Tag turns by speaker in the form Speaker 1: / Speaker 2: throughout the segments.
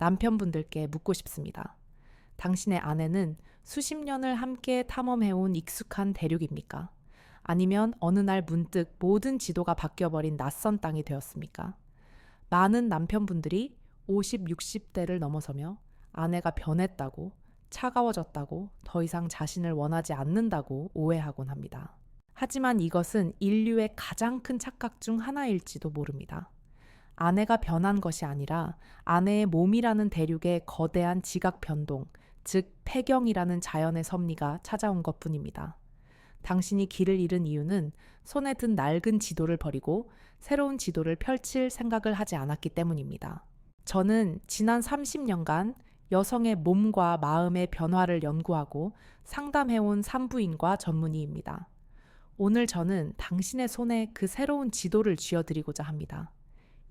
Speaker 1: 남편분들께 묻고 싶습니다. 당신의 아내는 수십 년을 함께 탐험해온 익숙한 대륙입니까? 아니면 어느 날 문득 모든 지도가 바뀌어버린 낯선 땅이 되었습니까? 많은 남편분들이 50, 60대를 넘어서며 아내가 변했다고, 차가워졌다고, 더 이상 자신을 원하지 않는다고 오해하곤 합니다. 하지만 이것은 인류의 가장 큰 착각 중 하나일지도 모릅니다. 아내가 변한 것이 아니라 아내의 몸이라는 대륙의 거대한 지각 변동, 즉 폐경이라는 자연의 섭리가 찾아온 것뿐입니다. 당신이 길을 잃은 이유는 손에 든 낡은 지도를 버리고 새로운 지도를 펼칠 생각을 하지 않았기 때문입니다. 저는 지난 30년간 여성의 몸과 마음의 변화를 연구하고 상담해온 산부인과 전문의입니다. 오늘 저는 당신의 손에 그 새로운 지도를 쥐어드리고자 합니다.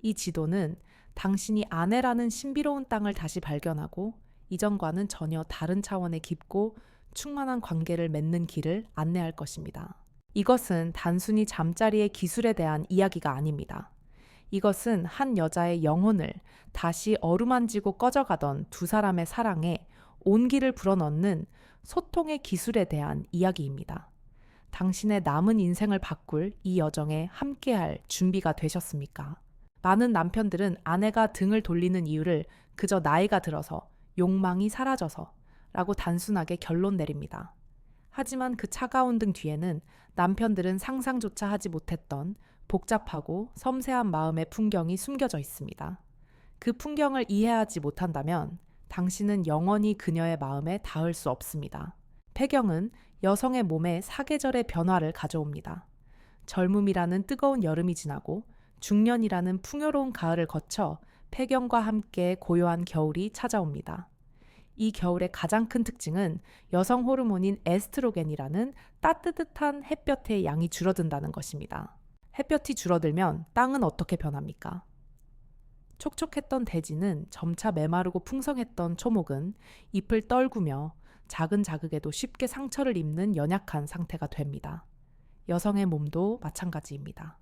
Speaker 1: 이 지도는 당신이 아내라는 신비로운 땅을 다시 발견하고 이전과는 전혀 다른 차원의 깊고 충만한 관계를 맺는 길을 안내할 것입니다. 이것은 단순히 잠자리의 기술에 대한 이야기가 아닙니다. 이것은 한 여자의 영혼을 다시 어루만지고 꺼져가던 두 사람의 사랑에 온기를 불어넣는 소통의 기술에 대한 이야기입니다. 당신의 남은 인생을 바꿀 이 여정에 함께할 준비가 되셨습니까? 많은 남편들은 아내가 등을 돌리는 이유를 그저 나이가 들어서, 욕망이 사라져서 라고 단순하게 결론 내립니다. 하지만 그 차가운 등 뒤에는 남편들은 상상조차 하지 못했던 복잡하고 섬세한 마음의 풍경이 숨겨져 있습니다. 그 풍경을 이해하지 못한다면 당신은 영원히 그녀의 마음에 닿을 수 없습니다. 폐경은 여성의 몸에 사계절의 변화를 가져옵니다. 젊음이라는 뜨거운 여름이 지나고 중년이라는 풍요로운 가을을 거쳐 폐경과 함께 고요한 겨울이 찾아옵니다. 이 겨울의 가장 큰 특징은 여성 호르몬인 에스트로겐이라는 따뜻한 햇볕의 양이 줄어든다는 것입니다. 햇볕이 줄어들면 땅은 어떻게 변합니까? 촉촉했던 대지는 점차 메마르고 풍성했던 초목은 잎을 떨구며 작은 자극에도 쉽게 상처를 입는 연약한 상태가 됩니다. 여성의 몸도 마찬가지입니다.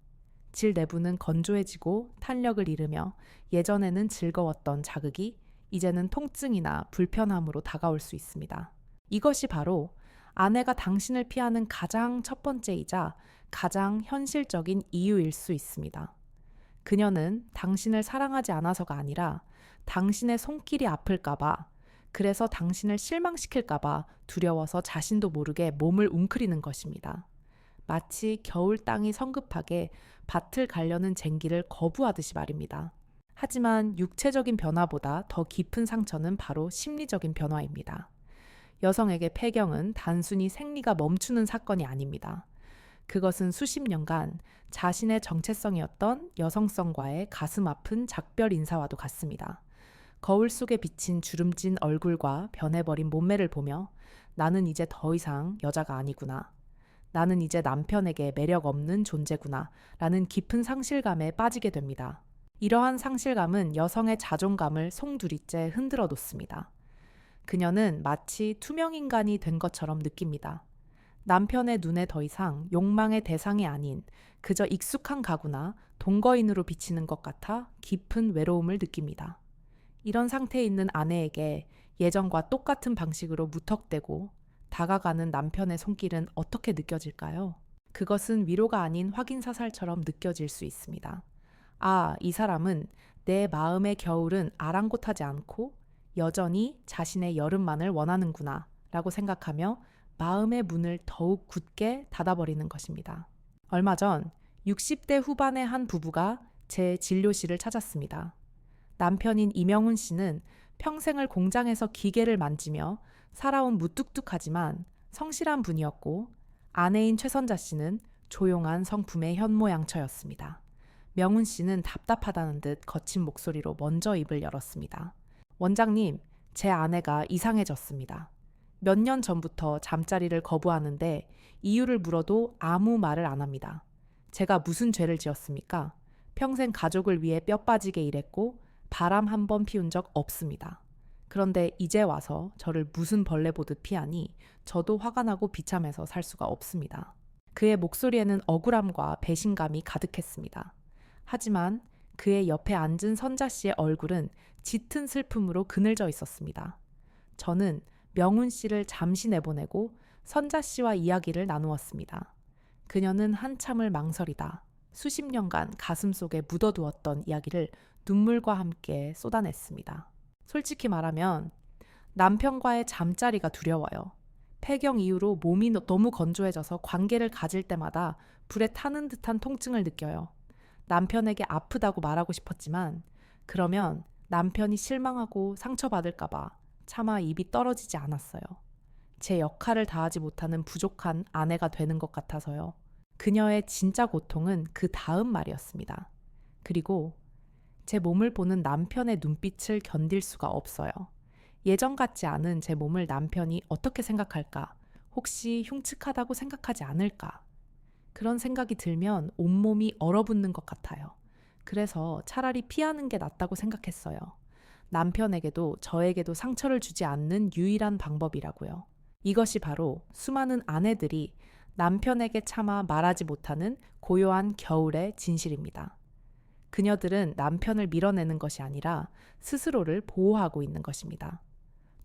Speaker 1: 질 내부는 건조해지고 탄력을 잃으며 예전에는 즐거웠던 자극이 이제는 통증이나 불편함으로 다가올 수 있습니다. 이것이 바로 아내가 당신을 피하는 가장 첫 번째이자 가장 현실적인 이유일 수 있습니다. 그녀는 당신을 사랑하지 않아서가 아니라 당신의 손길이 아플까봐, 그래서 당신을 실망시킬까봐 두려워서 자신도 모르게 몸을 웅크리는 것입니다. 마치 겨울 땅이 성급하게 밭을 가려는 쟁기를 거부하듯이 말입니다. 하지만 육체적인 변화보다 더 깊은 상처는 바로 심리적인 변화입니다. 여성에게 폐경은 단순히 생리가 멈추는 사건이 아닙니다. 그것은 수십 년간 자신의 정체성이었던 여성성과의 가슴 아픈 작별 인사와도 같습니다. 거울 속에 비친 주름진 얼굴과 변해버린 몸매를 보며 나는 이제 더 이상 여자가 아니구나. 나는 이제 남편에게 매력 없는 존재구나. 라는 깊은 상실감에 빠지게 됩니다. 이러한 상실감은 여성의 자존감을 송두리째 흔들어 놓습니다. 그녀는 마치 투명인간이 된 것처럼 느낍니다. 남편의 눈에 더 이상 욕망의 대상이 아닌 그저 익숙한 가구나 동거인으로 비치는 것 같아 깊은 외로움을 느낍니다. 이런 상태에 있는 아내에게 예전과 똑같은 방식으로 무턱대고 다가가는 남편의 손길은 어떻게 느껴질까요? 그것은 위로가 아닌 확인사살처럼 느껴질 수 있습니다. 아, 이 사람은 내 마음의 겨울은 아랑곳하지 않고 여전히 자신의 여름만을 원하는구나 라고 생각하며 마음의 문을 더욱 굳게 닫아버리는 것입니다. 얼마 전 60대 후반의 한 부부가 제 진료실을 찾았습니다. 남편인 이명훈 씨는 평생을 공장에서 기계를 만지며 살아온 무뚝뚝하지만 성실한 분이었고 아내인 최선자 씨는 조용한 성품의 현모양처였습니다. 명훈 씨는 답답하다는 듯 거친 목소리로 먼저 입을 열었습니다. 원장님, 제 아내가 이상해졌습니다. 몇 년 전부터 잠자리를 거부하는데 이유를 물어도 아무 말을 안 합니다. 제가 무슨 죄를 지었습니까? 평생 가족을 위해 뼈 빠지게 일했고 바람 한 번 피운 적 없습니다. 그런데 이제 와서 저를 무슨 벌레 보듯 피하니 저도 화가 나고 비참해서 살 수가 없습니다. 그의 목소리에는 억울함과 배신감이 가득했습니다. 하지만 그의 옆에 앉은 선자 씨의 얼굴은 짙은 슬픔으로 그늘져 있었습니다. 저는 명훈 씨를 잠시 내보내고 선자 씨와 이야기를 나누었습니다. 그녀는 한참을 망설이다 수십 년간 가슴속에 묻어두었던 이야기를 눈물과 함께 쏟아냈습니다. 솔직히 말하면 남편과의 잠자리가 두려워요. 폐경 이후로 몸이 너무 건조해져서 관계를 가질 때마다 불에 타는 듯한 통증을 느껴요. 남편에게 아프다고 말하고 싶었지만 그러면 남편이 실망하고 상처받을까봐 차마 입이 떨어지지 않았어요. 제 역할을 다하지 못하는 부족한 아내가 되는 것 같아서요. 그녀의 진짜 고통은 그 다음 말이었습니다. 그리고 제 몸을 보는 남편의 눈빛을 견딜 수가 없어요. 예전 같지 않은 제 몸을 남편이 어떻게 생각할까? 혹시 흉측하다고 생각하지 않을까? 그런 생각이 들면 온몸이 얼어붙는 것 같아요. 그래서 차라리 피하는 게 낫다고 생각했어요. 남편에게도 저에게도 상처를 주지 않는 유일한 방법이라고요. 이것이 바로 수많은 아내들이 남편에게 차마 말하지 못하는 고요한 겨울의 진실입니다. 그녀들은 남편을 밀어내는 것이 아니라 스스로를 보호하고 있는 것입니다.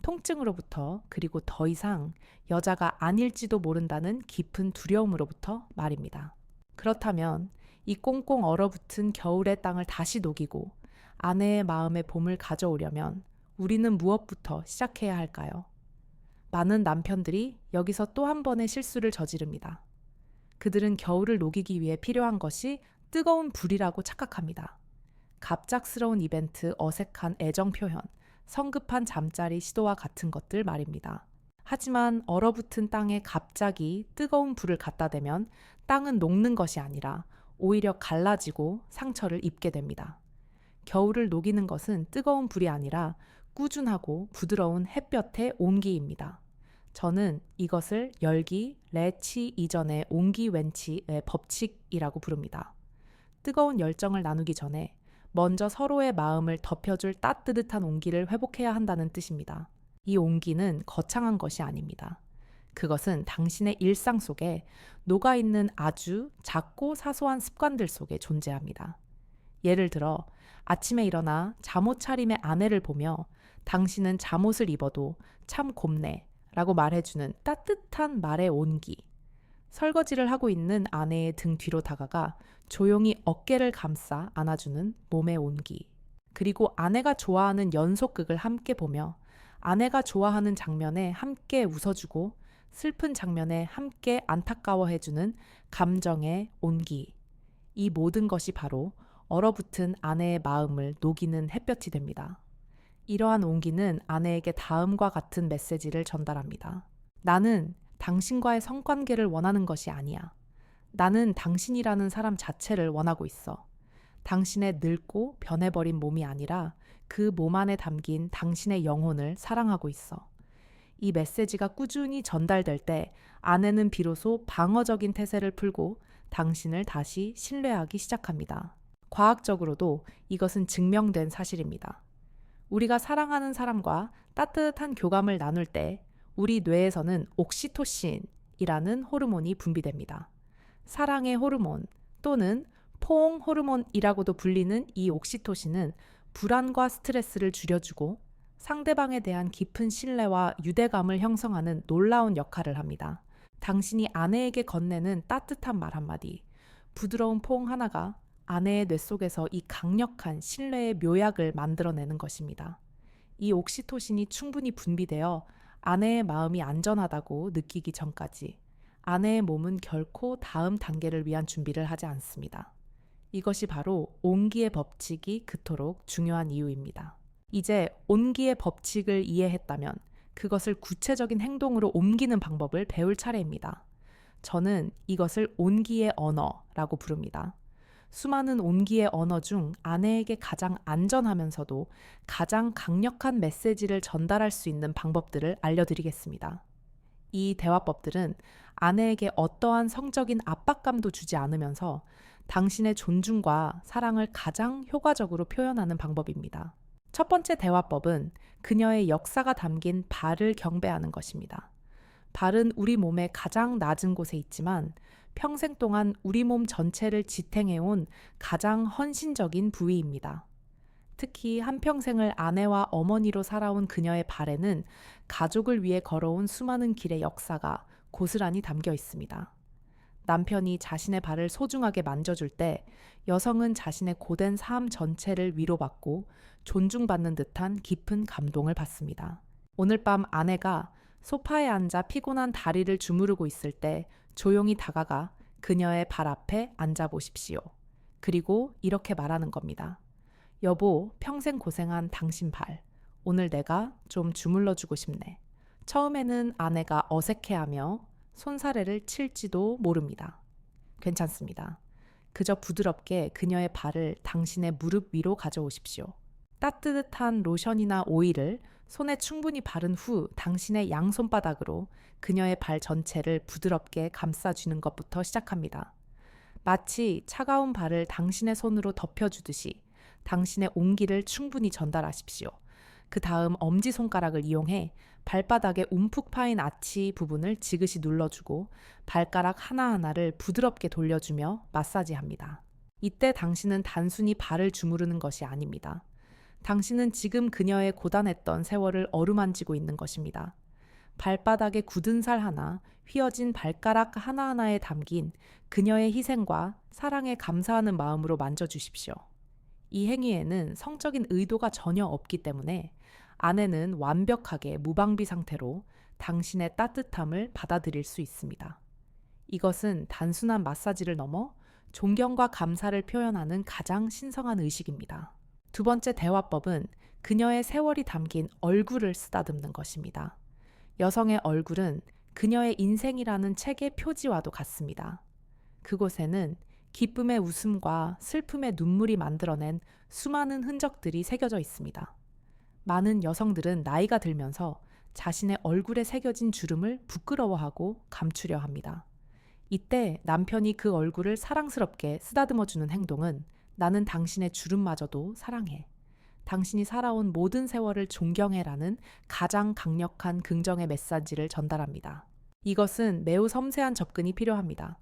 Speaker 1: 통증으로부터, 그리고 더 이상 여자가 아닐지도 모른다는 깊은 두려움으로부터 말입니다. 그렇다면 이 꽁꽁 얼어붙은 겨울의 땅을 다시 녹이고 아내의 마음에 봄을 가져오려면 우리는 무엇부터 시작해야 할까요? 많은 남편들이 여기서 또 한 번의 실수를 저지릅니다. 그들은 겨울을 녹이기 위해 필요한 것이 뜨거운 불이라고 착각합니다. 갑작스러운 이벤트, 어색한 애정 표현, 성급한 잠자리 시도와 같은 것들 말입니다. 하지만 얼어붙은 땅에 갑자기 뜨거운 불을 갖다 대면 땅은 녹는 것이 아니라 오히려 갈라지고 상처를 입게 됩니다. 겨울을 녹이는 것은 뜨거운 불이 아니라 꾸준하고 부드러운 햇볕의 온기입니다. 저는 이것을 열기, 레치 이전의 온기 웬치의 법칙이라고 부릅니다. 뜨거운 열정을 나누기 전에 먼저 서로의 마음을 덮여줄 따뜻한 온기를 회복해야 한다는 뜻입니다. 이 온기는 거창한 것이 아닙니다. 그것은 당신의 일상 속에 녹아있는 아주 작고 사소한 습관들 속에 존재합니다. 예를 들어 아침에 일어나 잠옷 차림의 아내를 보며 당신은 잠옷을 입어도 참 곱네 라고 말해주는 따뜻한 말의 온기. 설거지를 하고 있는 아내의 등 뒤로 다가가 조용히 어깨를 감싸 안아주는 몸의 온기. 그리고 아내가 좋아하는 연속극을 함께 보며 아내가 좋아하는 장면에 함께 웃어주고 슬픈 장면에 함께 안타까워해주는 감정의 온기. 이 모든 것이 바로 얼어붙은 아내의 마음을 녹이는 햇볕이 됩니다. 이러한 온기는 아내에게 다음과 같은 메시지를 전달합니다. 나는 당신과의 성관계를 원하는 것이 아니야. 나는 당신이라는 사람 자체를 원하고 있어. 당신의 늙고 변해버린 몸이 아니라 그 몸 안에 담긴 당신의 영혼을 사랑하고 있어. 이 메시지가 꾸준히 전달될 때 아내는 비로소 방어적인 태세를 풀고 당신을 다시 신뢰하기 시작합니다. 과학적으로도 이것은 증명된 사실입니다. 우리가 사랑하는 사람과 따뜻한 교감을 나눌 때 우리 뇌에서는 옥시토신이라는 호르몬이 분비됩니다. 사랑의 호르몬 또는 포옹 호르몬이라고도 불리는 이 옥시토신은 불안과 스트레스를 줄여주고 상대방에 대한 깊은 신뢰와 유대감을 형성하는 놀라운 역할을 합니다. 당신이 아내에게 건네는 따뜻한 말 한마디, 부드러운 포옹 하나가 아내의 뇌 속에서 이 강력한 신뢰의 묘약을 만들어내는 것입니다. 이 옥시토신이 충분히 분비되어 아내의 마음이 안전하다고 느끼기 전까지 아내의 몸은 결코 다음 단계를 위한 준비를 하지 않습니다. 이것이 바로 온기의 법칙이 그토록 중요한 이유입니다. 이제 온기의 법칙을 이해했다면 그것을 구체적인 행동으로 옮기는 방법을 배울 차례입니다. 저는 이것을 온기의 언어라고 부릅니다. 수많은 온기의 언어 중 아내에게 가장 안전하면서도 가장 강력한 메시지를 전달할 수 있는 방법들을 알려드리겠습니다. 이 대화법들은 아내에게 어떠한 성적인 압박감도 주지 않으면서 당신의 존중과 사랑을 가장 효과적으로 표현하는 방법입니다. 첫 번째 대화법은 그녀의 역사가 담긴 발을 경배하는 것입니다. 발은 우리 몸의 가장 낮은 곳에 있지만 평생 동안 우리 몸 전체를 지탱해온 가장 헌신적인 부위입니다. 특히 한평생을 아내와 어머니로 살아온 그녀의 발에는 가족을 위해 걸어온 수많은 길의 역사가 고스란히 담겨 있습니다. 남편이 자신의 발을 소중하게 만져줄 때 여성은 자신의 고된 삶 전체를 위로받고 존중받는 듯한 깊은 감동을 받습니다. 오늘 밤 아내가 소파에 앉아 피곤한 다리를 주무르고 있을 때 조용히 다가가 그녀의 발 앞에 앉아 보십시오. 그리고 이렇게 말하는 겁니다. 여보, 평생 고생한 당신 발. 오늘 내가 좀 주물러 주고 싶네. 처음에는 아내가 어색해하며 손사래를 칠지도 모릅니다. 괜찮습니다. 그저 부드럽게 그녀의 발을 당신의 무릎 위로 가져오십시오. 따뜻한 로션이나 오일을 손에 충분히 바른 후 당신의 양손바닥으로 그녀의 발 전체를 부드럽게 감싸주는 것부터 시작합니다. 마치 차가운 발을 당신의 손으로 덮여주듯이 당신의 온기를 충분히 전달하십시오. 그 다음 엄지손가락을 이용해 발바닥의 움푹 파인 아치 부분을 지그시 눌러주고 발가락 하나하나를 부드럽게 돌려주며 마사지합니다. 이때 당신은 단순히 발을 주무르는 것이 아닙니다. 당신은 지금 그녀의 고단했던 세월을 어루만지고 있는 것입니다. 발바닥의 굳은 살 하나, 휘어진 발가락 하나하나에 담긴 그녀의 희생과 사랑에 감사하는 마음으로 만져주십시오. 이 행위에는 성적인 의도가 전혀 없기 때문에 아내는 완벽하게 무방비 상태로 당신의 따뜻함을 받아들일 수 있습니다. 이것은 단순한 마사지를 넘어 존경과 감사를 표현하는 가장 신성한 의식입니다. 두 번째 대화법은 그녀의 세월이 담긴 얼굴을 쓰다듬는 것입니다. 여성의 얼굴은 그녀의 인생이라는 책의 표지와도 같습니다. 그곳에는 기쁨의 웃음과 슬픔의 눈물이 만들어낸 수많은 흔적들이 새겨져 있습니다. 많은 여성들은 나이가 들면서 자신의 얼굴에 새겨진 주름을 부끄러워하고 감추려 합니다. 이때 남편이 그 얼굴을 사랑스럽게 쓰다듬어주는 행동은 나는 당신의 주름마저도 사랑해. 당신이 살아온 모든 세월을 존경해라는 가장 강력한 긍정의 메시지를 전달합니다. 이것은 매우 섬세한 접근이 필요합니다.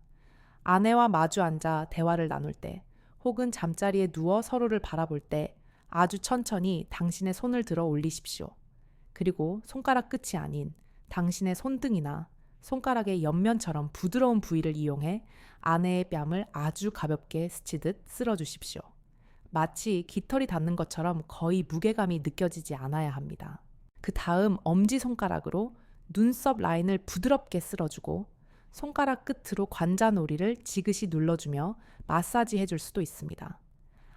Speaker 1: 아내와 마주 앉아 대화를 나눌 때 혹은 잠자리에 누워 서로를 바라볼 때 아주 천천히 당신의 손을 들어 올리십시오. 그리고 손가락 끝이 아닌 당신의 손등이나 손가락의 옆면처럼 부드러운 부위를 이용해 아내의 뺨을 아주 가볍게 스치듯 쓸어주십시오. 마치 깃털이 닿는 것처럼 거의 무게감이 느껴지지 않아야 합니다. 그 다음 엄지손가락으로 눈썹 라인을 부드럽게 쓸어주고 손가락 끝으로 관자놀이를 지그시 눌러주며 마사지 해줄 수도 있습니다.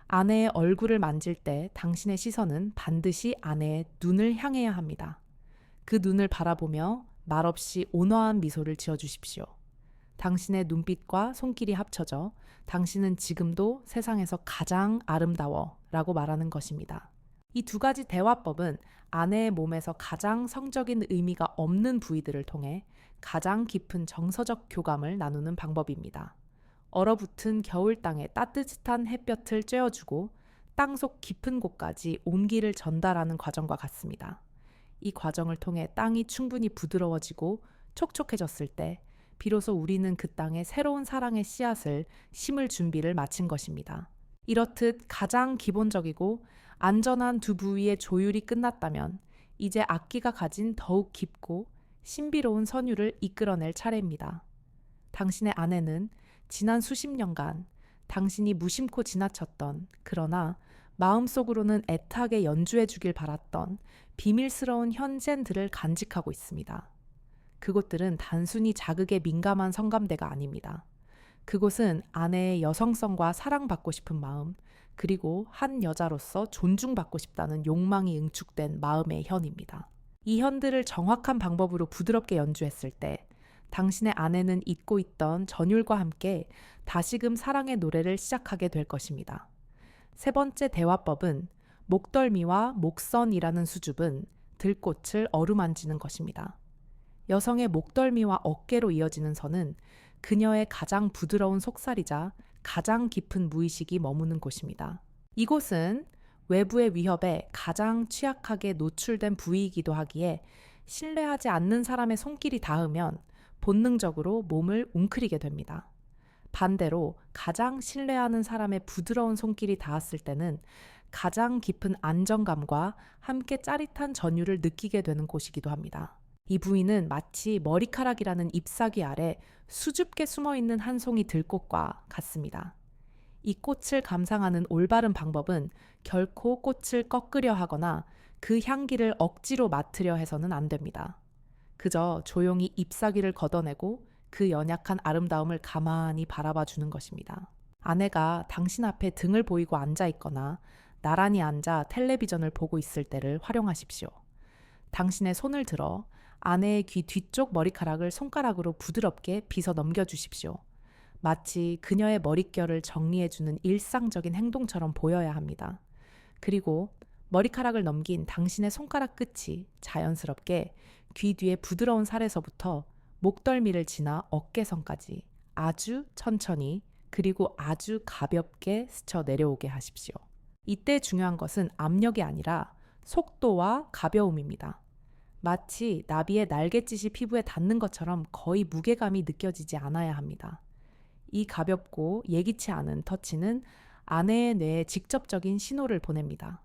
Speaker 1: 아내의 얼굴을 만질 때 당신의 시선은 반드시 아내의 눈을 향해야 합니다. 그 눈을 바라보며 말없이 온화한 미소를 지어주십시오. 당신의 눈빛과 손길이 합쳐져 당신은 지금도 세상에서 가장 아름다워 라고 말하는 것입니다. 이 두 가지 대화법은 아내의 몸에서 가장 성적인 의미가 없는 부위들을 통해 가장 깊은 정서적 교감을 나누는 방법입니다. 얼어붙은 겨울 땅에 따뜻한 햇볕을 쬐어주고 땅속 깊은 곳까지 온기를 전달하는 과정과 같습니다. 이 과정을 통해 땅이 충분히 부드러워지고 촉촉해졌을 때 비로소 우리는 그 땅에 새로운 사랑의 씨앗을 심을 준비를 마친 것입니다. 이렇듯 가장 기본적이고 안전한 두 부위의 조율이 끝났다면 이제 악기가 가진 더욱 깊고 신비로운 선율을 이끌어낼 차례입니다. 당신의 아내는 지난 수십 년간 당신이 무심코 지나쳤던 그러나 마음속으로는 애타게 연주해 주길 바랐던 비밀스러운 현젠들을 간직하고 있습니다. 그곳들은 단순히 자극에 민감한 성감대가 아닙니다. 그곳은 아내의 여성성과 사랑받고 싶은 마음, 그리고 한 여자로서 존중받고 싶다는 욕망이 응축된 마음의 현입니다. 이 현들을 정확한 방법으로 부드럽게 연주했을 때 당신의 아내는 잊고 있던 전율과 함께 다시금 사랑의 노래를 시작하게 될 것입니다. 세 번째 대화법은 목덜미와 목선이라는 수줍은 들꽃을 어루만지는 것입니다. 여성의 목덜미와 어깨로 이어지는 선은 그녀의 가장 부드러운 속살이자 가장 깊은 무의식이 머무는 곳입니다. 이곳은 외부의 위협에 가장 취약하게 노출된 부위이기도 하기에 신뢰하지 않는 사람의 손길이 닿으면 본능적으로 몸을 웅크리게 됩니다. 반대로 가장 신뢰하는 사람의 부드러운 손길이 닿았을 때는 가장 깊은 안정감과 함께 짜릿한 전율을 느끼게 되는 곳이기도 합니다. 이 부위는 마치 머리카락이라는 잎사귀 아래 수줍게 숨어있는 한 송이 들꽃과 같습니다. 이 꽃을 감상하는 올바른 방법은 결코 꽃을 꺾으려 하거나 그 향기를 억지로 맡으려 해서는 안 됩니다. 그저 조용히 잎사귀를 걷어내고 그 연약한 아름다움을 가만히 바라봐 주는 것입니다. 아내가 당신 앞에 등을 보이고 앉아 있거나 나란히 앉아 텔레비전을 보고 있을 때를 활용하십시오. 당신의 손을 들어 아내의 귀 뒤쪽 머리카락을 손가락으로 부드럽게 빗어 넘겨주십시오. 마치 그녀의 머릿결을 정리해주는 일상적인 행동처럼 보여야 합니다. 그리고 머리카락을 넘긴 당신의 손가락 끝이 자연스럽게 귀 뒤의 부드러운 살에서부터 목덜미를 지나 어깨선까지 아주 천천히 그리고 아주 가볍게 스쳐 내려오게 하십시오. 이때 중요한 것은 압력이 아니라 속도와 가벼움입니다. 마치 나비의 날갯짓이 피부에 닿는 것처럼 거의 무게감이 느껴지지 않아야 합니다. 이 가볍고 예기치 않은 터치는 아내의 뇌에 직접적인 신호를 보냅니다.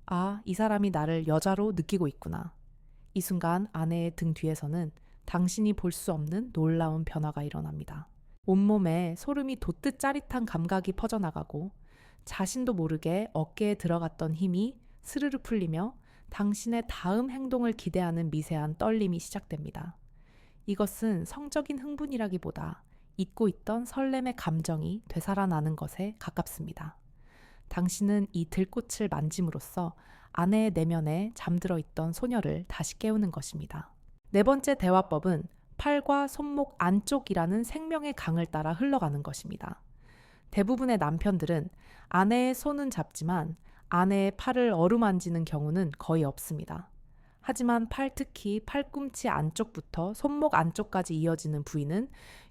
Speaker 1: 아, 이 사람이 나를 여자로 느끼고 있구나. 이 순간 아내의 등 뒤에서는 당신이 볼 수 없는 놀라운 변화가 일어납니다. 온몸에 소름이 돋듯 짜릿한 감각이 퍼져나가고 자신도 모르게 어깨에 들어갔던 힘이 스르르 풀리며 당신의 다음 행동을 기대하는 미세한 떨림이 시작됩니다. 이것은 성적인 흥분이라기보다 잊고 있던 설렘의 감정이 되살아나는 것에 가깝습니다. 당신은 이 들꽃을 만짐으로써 아내의 내면에 잠들어 있던 소녀를 다시 깨우는 것입니다. 네 번째 대화법은 팔과 손목 안쪽이라는 생명의 강을 따라 흘러가는 것입니다. 대부분의 남편들은 아내의 손은 잡지만 아내의 팔을 어루만지는 경우는 거의 없습니다. 하지만 특히 팔꿈치 안쪽부터 손목 안쪽까지 이어지는 부위는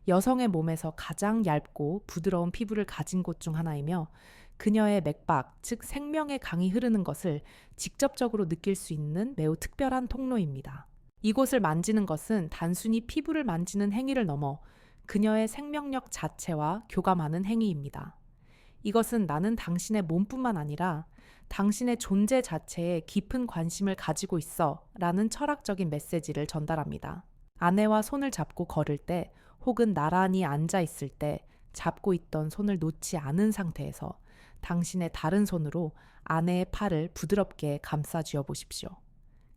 Speaker 1: 여성의 몸에서 가장 얇고 부드러운 피부를 가진 곳 중 하나이며 그녀의 맥박, 즉 생명의 강이 흐르는 것을 직접적으로 느낄 수 있는 매우 특별한 통로입니다. 이곳을 만지는 것은 단순히 피부를 만지는 행위를 넘어 그녀의 생명력 자체와 교감하는 행위입니다. 이것은 나는 당신의 몸뿐만 아니라 당신의 존재 자체에 깊은 관심을 가지고 있어 라는 철학적인 메시지를 전달합니다. 아내와 손을 잡고 걸을 때 혹은 나란히 앉아 있을 때 잡고 있던 손을 놓지 않은 상태에서 당신의 다른 손으로 아내의 팔을 부드럽게 감싸 쥐어 보십시오.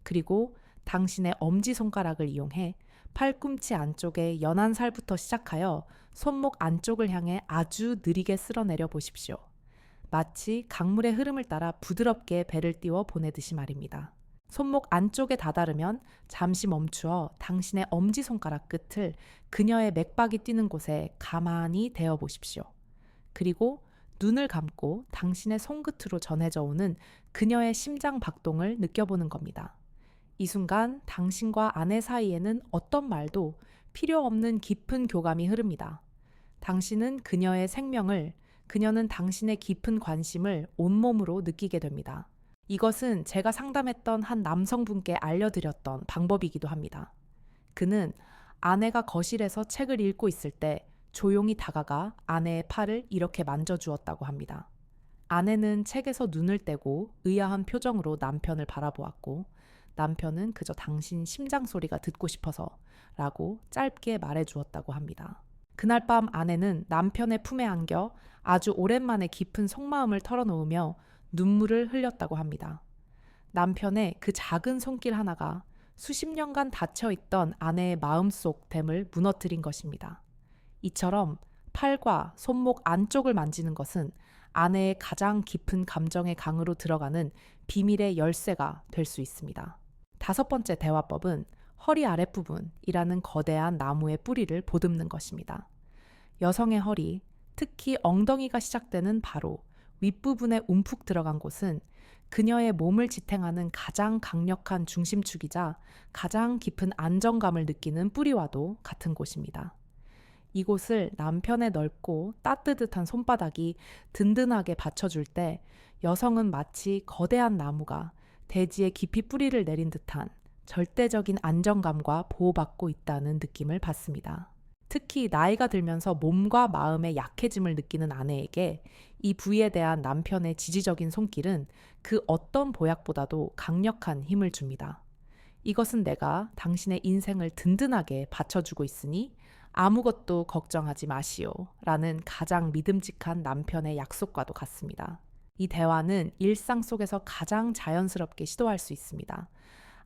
Speaker 1: 그리고 당신의 엄지손가락을 이용해 팔꿈치 안쪽의 연한 살부터 시작하여 손목 안쪽을 향해 아주 느리게 쓸어내려 보십시오. 마치 강물의 흐름을 따라 부드럽게 배를 띄워 보내듯이 말입니다. 손목 안쪽에 다다르면 잠시 멈추어 당신의 엄지손가락 끝을 그녀의 맥박이 뛰는 곳에 가만히 대어 보십시오. 그리고 눈을 감고 당신의 손끝으로 전해져 오는 그녀의 심장 박동을 느껴보는 겁니다. 이 순간 당신과 아내 사이에는 어떤 말도 필요 없는 깊은 교감이 흐릅니다. 당신은 그녀의 생명을, 그녀는 당신의 깊은 관심을 온몸으로 느끼게 됩니다. 이것은 제가 상담했던 한 남성분께 알려드렸던 방법이기도 합니다. 그는 아내가 거실에서 책을 읽고 있을 때 조용히 다가가 아내의 팔을 이렇게 만져주었다고 합니다. 아내는 책에서 눈을 떼고 의아한 표정으로 남편을 바라보았고 남편은 그저 당신 심장 소리가 듣고 싶어서 라고 짧게 말해주었다고 합니다. 그날 밤 아내는 남편의 품에 안겨 아주 오랜만에 깊은 속마음을 털어놓으며 눈물을 흘렸다고 합니다. 남편의 그 작은 손길 하나가 수십 년간 닫혀있던 아내의 마음속 댐을 무너뜨린 것입니다. 이처럼 팔과 손목 안쪽을 만지는 것은 아내의 가장 깊은 감정의 강으로 들어가는 비밀의 열쇠가 될 수 있습니다. 다섯 번째 대화법은 허리 아랫부분이라는 거대한 나무의 뿌리를 보듬는 것입니다. 여성의 허리, 특히 엉덩이가 시작되는 바로 윗부분에 움푹 들어간 곳은 그녀의 몸을 지탱하는 가장 강력한 중심축이자 가장 깊은 안정감을 느끼는 뿌리와도 같은 곳입니다. 이곳을 남편의 넓고 따뜻한 손바닥이 든든하게 받쳐줄 때 여성은 마치 거대한 나무가 대지에 깊이 뿌리를 내린 듯한 절대적인 안정감과 보호받고 있다는 느낌을 받습니다. 특히 나이가 들면서 몸과 마음의 약해짐을 느끼는 아내에게 이 부위에 대한 남편의 지지적인 손길은 그 어떤 보약보다도 강력한 힘을 줍니다. 이것은 내가 당신의 인생을 든든하게 받쳐주고 있으니 아무것도 걱정하지 마시오 라는 가장 믿음직한 남편의 약속과도 같습니다. 이 대화는 일상 속에서 가장 자연스럽게 시도할 수 있습니다.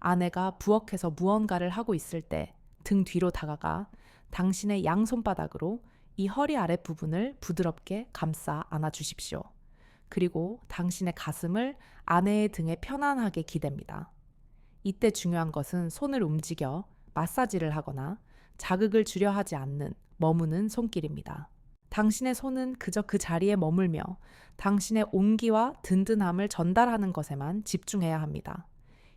Speaker 1: 아내가 부엌에서 무언가를 하고 있을 때 등 뒤로 다가가 당신의 양손바닥으로 이 허리 아랫부분을 부드럽게 감싸 안아주십시오. 그리고 당신의 가슴을 아내의 등에 편안하게 기댑니다. 이때 중요한 것은 손을 움직여 마사지를 하거나 자극을 주려 하지 않는 머무는 손길입니다. 당신의 손은 그저 그 자리에 머물며 당신의 온기와 든든함을 전달하는 것에만 집중해야 합니다.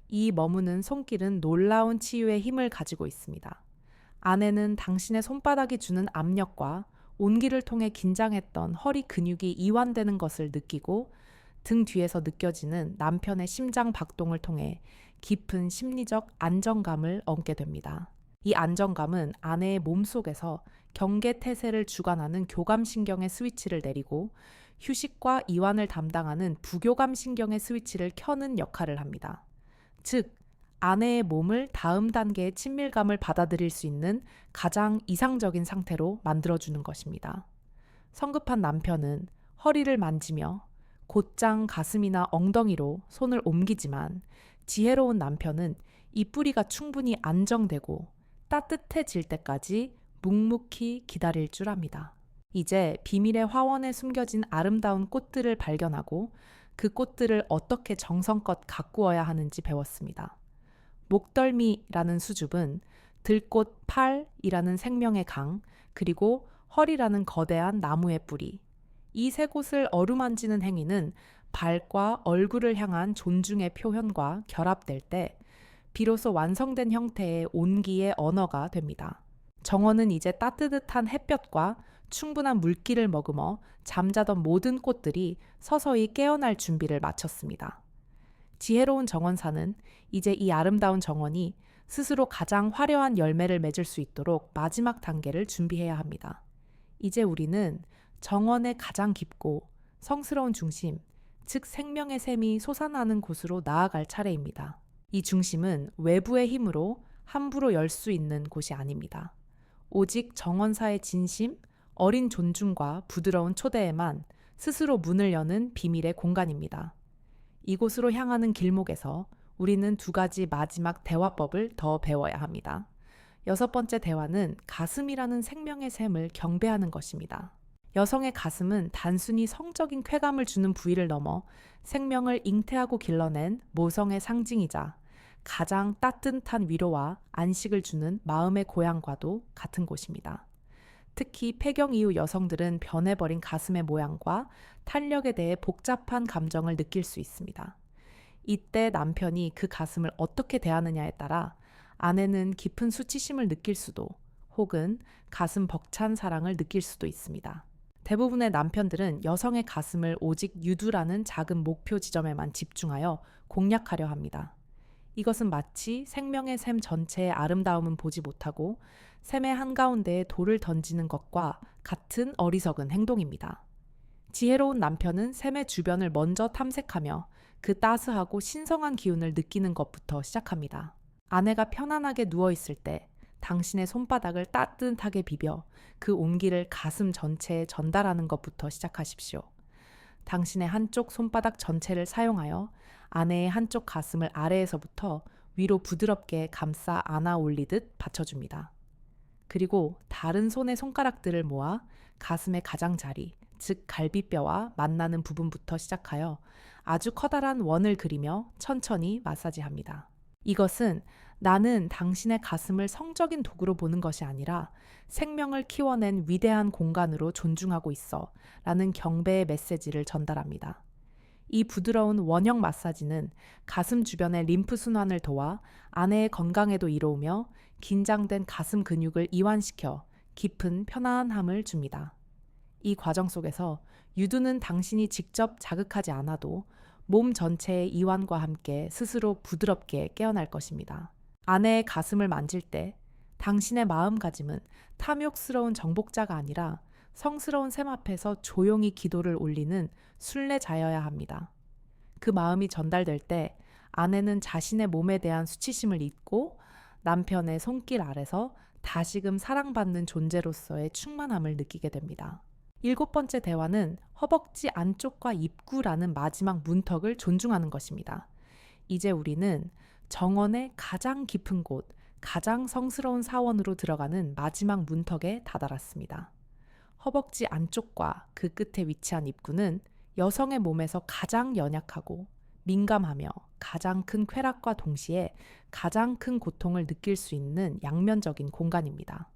Speaker 1: 이 머무는 손길은 놀라운 치유의 힘을 가지고 있습니다. 아내는 당신의 손바닥이 주는 압력과 온기를 통해 긴장했던 허리 근육이 이완되는 것을 느끼고 등 뒤에서 느껴지는 남편의 심장 박동을 통해 깊은 심리적 안정감을 얻게 됩니다. 이 안정감은 아내의 몸속에서 경계 태세를 주관하는 교감신경의 스위치를 내리고 휴식과 이완을 담당하는 부교감신경의 스위치를 켜는 역할을 합니다. 즉, 아내의 몸을 다음 단계의 친밀감을 받아들일 수 있는 가장 이상적인 상태로 만들어주는 것입니다. 성급한 남편은 허리를 만지며 곧장 가슴이나 엉덩이로 손을 옮기지만 지혜로운 남편은 이 뿌리가 충분히 안정되고 따뜻해질 때까지 묵묵히 기다릴 줄 압니다. 이제 비밀의 화원에 숨겨진 아름다운 꽃들을 발견하고 그 꽃들을 어떻게 정성껏 가꾸어야 하는지 배웠습니다. 목덜미라는 수줍은 들꽃 팔이라는 생명의 강, 그리고 허리라는 거대한 나무의 뿌리. 이 세 곳을 어루만지는 행위는 발과 얼굴을 향한 존중의 표현과 결합될 때 비로소 완성된 형태의 온기의 언어가 됩니다. 정원은 이제 따뜻한 햇볕과 충분한 물기를 머금어 잠자던 모든 꽃들이 서서히 깨어날 준비를 마쳤습니다. 지혜로운 정원사는 이제 이 아름다운 정원이 스스로 가장 화려한 열매를 맺을 수 있도록 마지막 단계를 준비해야 합니다. 이제 우리는 정원의 가장 깊고 성스러운 중심, 즉 생명의 샘이 솟아나는 곳으로 나아갈 차례입니다. 이 중심은 외부의 힘으로 함부로 열 수 있는 곳이 아닙니다. 오직 정원사의 진심, 어린 존중과 부드러운 초대에만 스스로 문을 여는 비밀의 공간입니다. 이곳으로 향하는 길목에서 우리는 두 가지 마지막 대화법을 더 배워야 합니다. 6번째 대화는 가슴이라는 생명의 샘을 경배하는 것입니다. 여성의 가슴은 단순히 성적인 쾌감을 주는 부위를 넘어 생명을 잉태하고 길러낸 모성의 상징이자 가장 따뜻한 위로와 안식을 주는 마음의 고향과도 같은 곳입니다. 특히 폐경 이후 여성들은 변해버린 가슴의 모양과 탄력에 대해 복잡한 감정을 느낄 수 있습니다. 이때 남편이 그 가슴을 어떻게 대하느냐에 따라 아내는 깊은 수치심을 느낄 수도 혹은 가슴 벅찬 사랑을 느낄 수도 있습니다. 대부분의 남편들은 여성의 가슴을 오직 유두라는 작은 목표 지점에만 집중하여 공략하려 합니다. 이것은 마치 생명의 샘 전체의 아름다움은 보지 못하고 샘의 한가운데에 돌을 던지는 것과 같은 어리석은 행동입니다. 지혜로운 남편은 샘의 주변을 먼저 탐색하며 그 따스하고 신성한 기운을 느끼는 것부터 시작합니다. 아내가 편안하게 누워있을 때 당신의 손바닥을 따뜻하게 비벼 그 온기를 가슴 전체에 전달하는 것부터 시작하십시오. 당신의 한쪽 손바닥 전체를 사용하여 아내의 한쪽 가슴을 아래에서부터 위로 부드럽게 감싸 안아 올리듯 받쳐줍니다. 그리고 다른 손의 손가락들을 모아 가슴의 가장자리, 즉 갈비뼈와 만나는 부분부터 시작하여 아주 커다란 원을 그리며 천천히 마사지합니다. 이것은 나는 당신의 가슴을 성적인 도구로 보는 것이 아니라 생명을 키워낸 위대한 공간으로 존중하고 있어 라는 경배의 메시지를 전달합니다. 이 부드러운 원형 마사지는 가슴 주변의 림프 순환을 도와 아내의 건강에도 이로우며 긴장된 가슴 근육을 이완시켜 깊은 편안함을 줍니다. 이 과정 속에서 유두는 당신이 직접 자극하지 않아도 몸 전체의 이완과 함께 스스로 부드럽게 깨어날 것입니다. 아내의 가슴을 만질 때 당신의 마음가짐은 탐욕스러운 정복자가 아니라 성스러운 샘 앞에서 조용히 기도를 올리는 순례자여야 합니다. 그 마음이 전달될 때 아내는 자신의 몸에 대한 수치심을 잊고 남편의 손길 아래서 다시금 사랑받는 존재로서의 충만함을 느끼게 됩니다. 7번째 대화는 허벅지 안쪽과 입구라는 마지막 문턱을 존중하는 것입니다. 이제 우리는 정원의 가장 깊은 곳, 가장 성스러운 사원으로 들어가는 마지막 문턱에 다다랐습니다. 허벅지 안쪽과 그 끝에 위치한 입구는 여성의 몸에서 가장 연약하고 민감하며 가장 큰 쾌락과 동시에 가장 큰 고통을 느낄 수 있는 양면적인 공간입니다.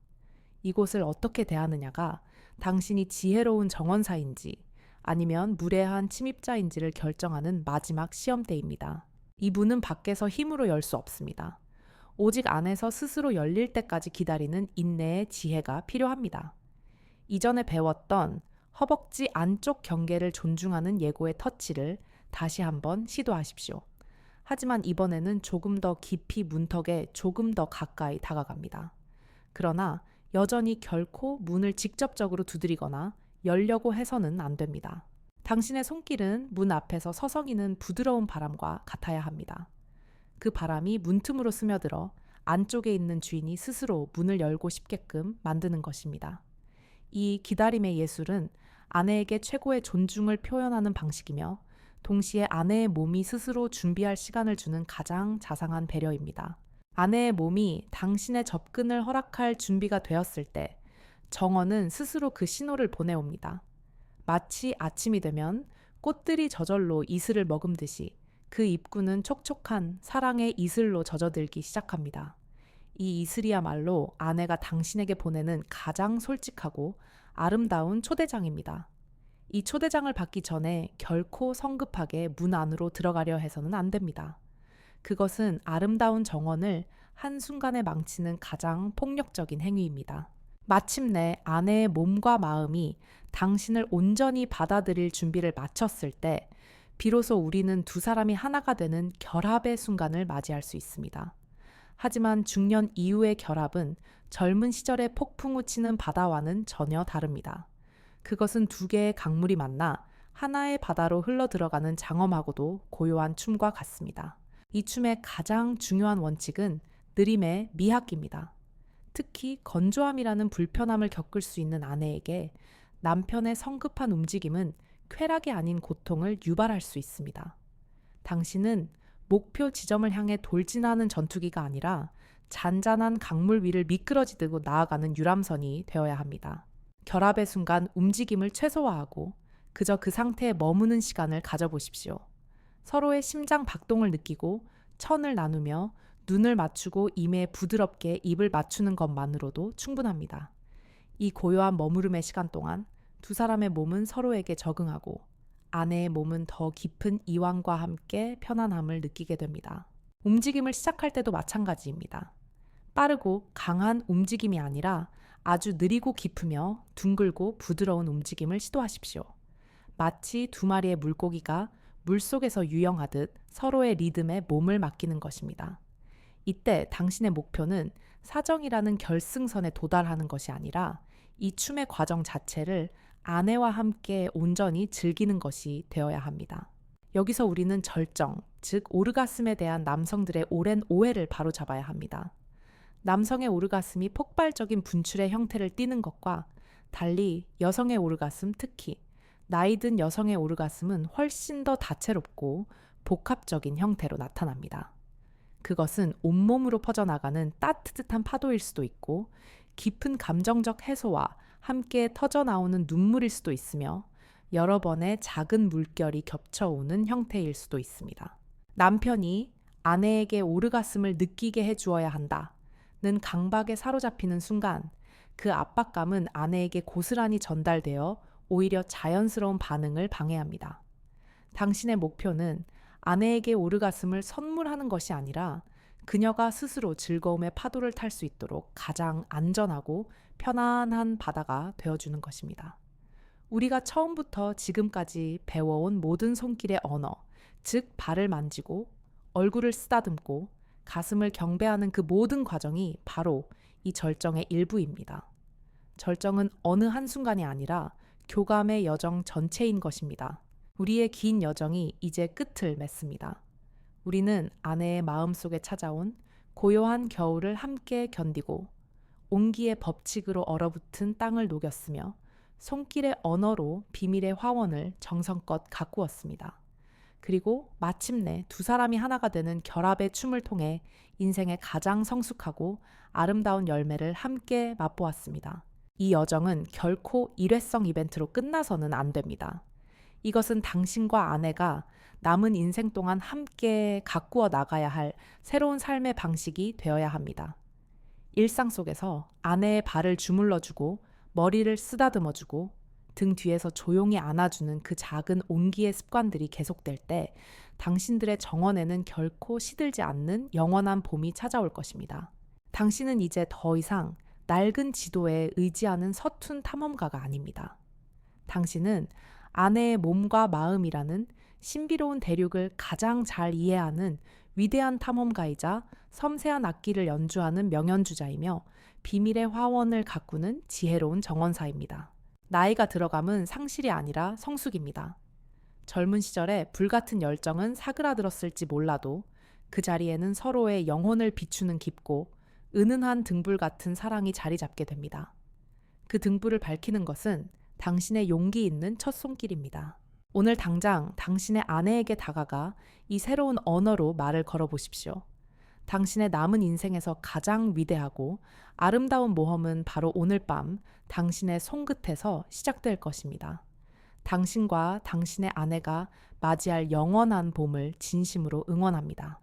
Speaker 1: 이곳을 어떻게 대하느냐가 당신이 지혜로운 정원사인지 아니면 무례한 침입자인지를 결정하는 마지막 시험대입니다. 이 문은 밖에서 힘으로 열 수 없습니다. 오직 안에서 스스로 열릴 때까지 기다리는 인내의 지혜가 필요합니다. 이전에 배웠던 허벅지 안쪽 경계를 존중하는 예고의 터치를 다시 한번 시도하십시오. 하지만 이번에는 조금 더 깊이 문턱에 조금 더 가까이 다가갑니다. 그러나 여전히 결코 문을 직접적으로 두드리거나 열려고 해서는 안 됩니다. 당신의 손길은 문 앞에서 서성이는 부드러운 바람과 같아야 합니다. 그 바람이 문틈으로 스며들어 안쪽에 있는 주인이 스스로 문을 열고 싶게끔 만드는 것입니다. 이 기다림의 예술은 아내에게 최고의 존중을 표현하는 방식이며 동시에 아내의 몸이 스스로 준비할 시간을 주는 가장 자상한 배려입니다. 아내의 몸이 당신의 접근을 허락할 준비가 되었을 때 정원은 스스로 그 신호를 보내옵니다. 마치 아침이 되면 꽃들이 저절로 이슬을 머금듯이 그 입구는 촉촉한 사랑의 이슬로 젖어들기 시작합니다. 이 이슬이야말로 아내가 당신에게 보내는 가장 솔직하고 아름다운 초대장입니다. 이 초대장을 받기 전에 결코 성급하게 문 안으로 들어가려 해서는 안 됩니다. 그것은 아름다운 정원을 한순간에 망치는 가장 폭력적인 행위입니다. 마침내 아내의 몸과 마음이 당신을 온전히 받아들일 준비를 마쳤을 때 비로소 우리는 두 사람이 하나가 되는 결합의 순간을 맞이할 수 있습니다. 하지만 중년 이후의 결합은 젊은 시절의 폭풍우 치는 바다와는 전혀 다릅니다. 그것은 두 개의 강물이 만나 하나의 바다로 흘러들어가는 장엄하고도 고요한 춤과 같습니다. 이 춤의 가장 중요한 원칙은 느림의 미학입니다. 특히 건조함이라는 불편함을 겪을 수 있는 아내에게 남편의 성급한 움직임은 쾌락이 아닌 고통을 유발할 수 있습니다. 당신은 목표 지점을 향해 돌진하는 전투기가 아니라 잔잔한 강물 위를 미끄러지듯 나아가는 유람선이 되어야 합니다. 결합의 순간 움직임을 최소화하고 그저 그 상태에 머무는 시간을 가져보십시오. 서로의 심장 박동을 느끼고 천을 나누며 눈을 맞추고 임에 부드럽게 입을 맞추는 것만으로도 충분합니다. 이 고요한 머무름의 시간 동안 두 사람의 몸은 서로에게 적응하고 아내의 몸은 더 깊은 이완과 함께 편안함을 느끼게 됩니다. 움직임을 시작할 때도 마찬가지입니다. 빠르고 강한 움직임이 아니라 아주 느리고 깊으며 둥글고 부드러운 움직임을 시도하십시오. 마치 두 마리의 물고기가 물속에서 유영하듯 서로의 리듬에 몸을 맡기는 것입니다. 이때 당신의 목표는 사정이라는 결승선에 도달하는 것이 아니라 이 춤의 과정 자체를 아내와 함께 온전히 즐기는 것이 되어야 합니다. 여기서 우리는 절정, 즉 오르가슴에 대한 남성들의 오랜 오해를 바로잡아야 합니다. 남성의 오르가슴이 폭발적인 분출의 형태를 띠는 것과 달리 여성의 오르가슴, 특히 나이 든 여성의 오르가슴은 훨씬 더 다채롭고 복합적인 형태로 나타납니다. 그것은 온몸으로 퍼져나가는 따뜻한 파도일 수도 있고 깊은 감정적 해소와 함께 터져나오는 눈물일 수도 있으며 여러 번의 작은 물결이 겹쳐오는 형태일 수도 있습니다. 남편이 아내에게 오르가슴을 느끼게 해주어야 한다는 강박에 사로잡히는 순간 그 압박감은 아내에게 고스란히 전달되어 오히려 자연스러운 반응을 방해합니다. 당신의 목표는 아내에게 오르가슴을 선물하는 것이 아니라 그녀가 스스로 즐거움의 파도를 탈 수 있도록 가장 안전하고 편안한 바다가 되어주는 것입니다. 우리가 처음부터 지금까지 배워온 모든 손길의 언어, 즉 발을 만지고 얼굴을 쓰다듬고 가슴을 경배하는 그 모든 과정이 바로 이 절정의 일부입니다. 절정은 어느 한순간이 아니라 교감의 여정 전체인 것입니다. 우리의 긴 여정이 이제 끝을 맺습니다. 우리는 아내의 마음속에 찾아온 고요한 겨울을 함께 견디고 온기의 법칙으로 얼어붙은 땅을 녹였으며 손길의 언어로 비밀의 화원을 정성껏 가꾸었습니다. 그리고 마침내 두 사람이 하나가 되는 결합의 춤을 통해 인생의 가장 성숙하고 아름다운 열매를 함께 맛보았습니다. 이 여정은 결코 일회성 이벤트로 끝나서는 안 됩니다. 이것은 당신과 아내가 남은 인생 동안 함께 가꾸어 나가야 할 새로운 삶의 방식이 되어야 합니다. 일상 속에서 아내의 발을 주물러주고 머리를 쓰다듬어주고 등 뒤에서 조용히 안아주는 그 작은 온기의 습관들이 계속될 때 당신들의 정원에는 결코 시들지 않는 영원한 봄이 찾아올 것입니다. 당신은 이제 더 이상 낡은 지도에 의지하는 서툰 탐험가가 아닙니다. 당신은 아내의 몸과 마음이라는 신비로운 대륙을 가장 잘 이해하는 위대한 탐험가이자 섬세한 악기를 연주하는 명연주자이며 비밀의 화원을 가꾸는 지혜로운 정원사입니다. 나이가 들어감은 상실이 아니라 성숙입니다. 젊은 시절에 불같은 열정은 사그라들었을지 몰라도 그 자리에는 서로의 영혼을 비추는 깊고 은은한 등불 같은 사랑이 자리 잡게 됩니다. 그 등불을 밝히는 것은 당신의 용기 있는 첫 손길입니다. 오늘 당장 당신의 아내에게 다가가 이 새로운 언어로 말을 걸어보십시오. 당신의 남은 인생에서 가장 위대하고 아름다운 모험은 바로 오늘 밤 당신의 손끝에서 시작될 것입니다. 당신과 당신의 아내가 맞이할 영원한 봄을 진심으로 응원합니다.